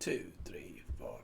2, 3, 4.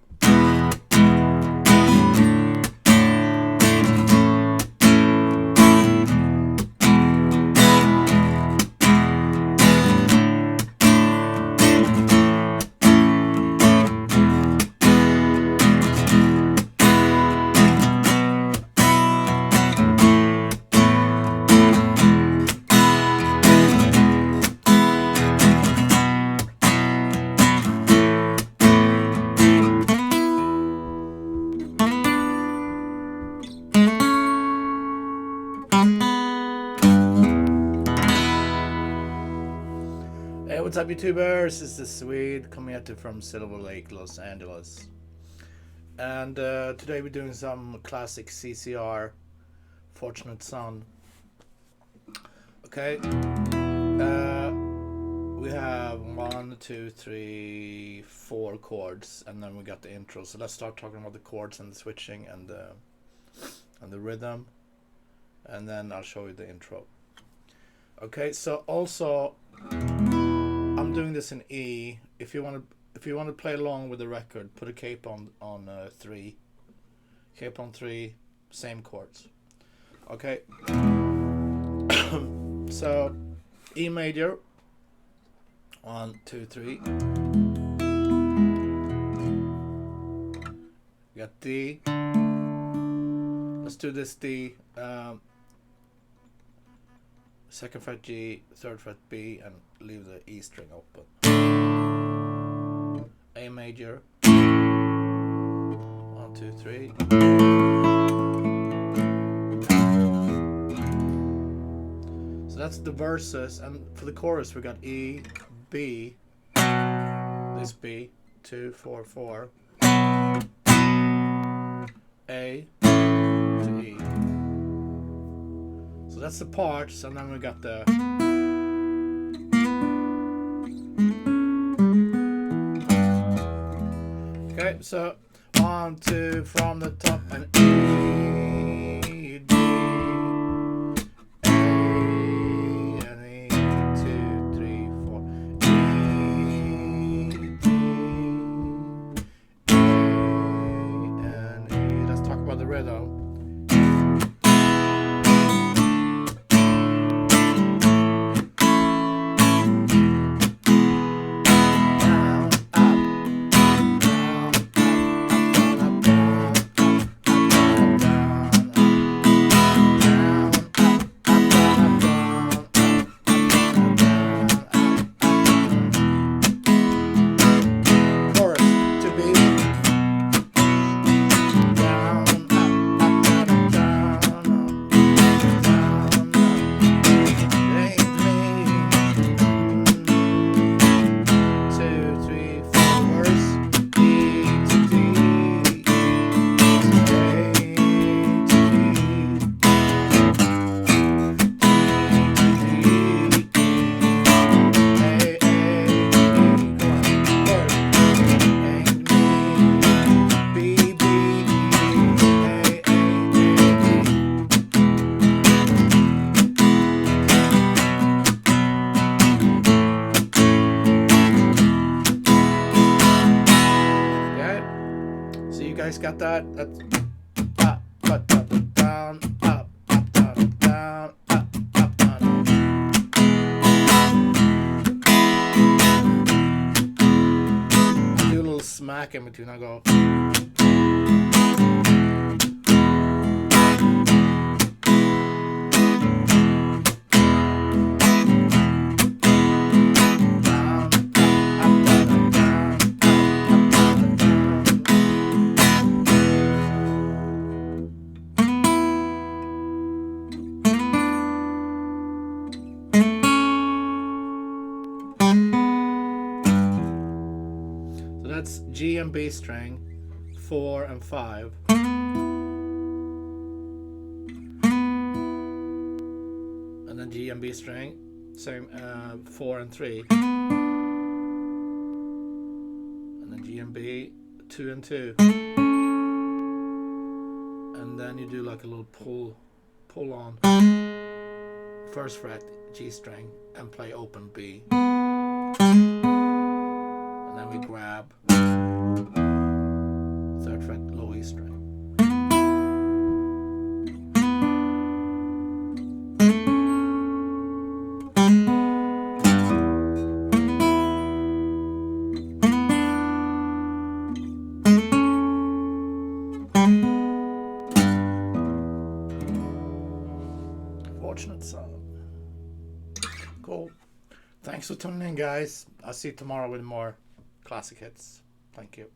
What's up, YouTubers? This is Swede coming at you from Silver Lake, Los Angeles. And today we're doing some classic CCR, Fortunate Son. Okay. We have 1, 2, 3, 4 chords, and then we got the intro. So let's start talking about the chords and the switching and the rhythm, and then I'll show you the intro. Okay. So also, I'm doing this in E. If you want to play along with the record, put a cape on 3. Cape on 3, same chords. Okay. So E major. 1, 2, 3. We got D. Let's do this D. Second fret G, third fret B, and leave the E string open. A major. 1, 2, 3. So that's the verses, and for the chorus we got E, B, this B, 2, 4, 4, A to E. So that's the parts, and then we got the okay, so 1, 2 from the top, and E, D, A, and E, 2, 3, 4, E, D, A, and E. Let's talk about the rhythm. Got that? That's up, up, up, down, up, down, down, up, down. I do a little smack in between. I go. That's G and B string, 4 and 5. And then G and B string, same 4 and 3. And then G and B, 2 and 2. And then you do like a little pull on first fret G string and play open B. And then we grab 3rd fret low E string. Fortunate sound. Cool. Thanks for tuning in, guys. I'll see you tomorrow with more classic hits. Thank you.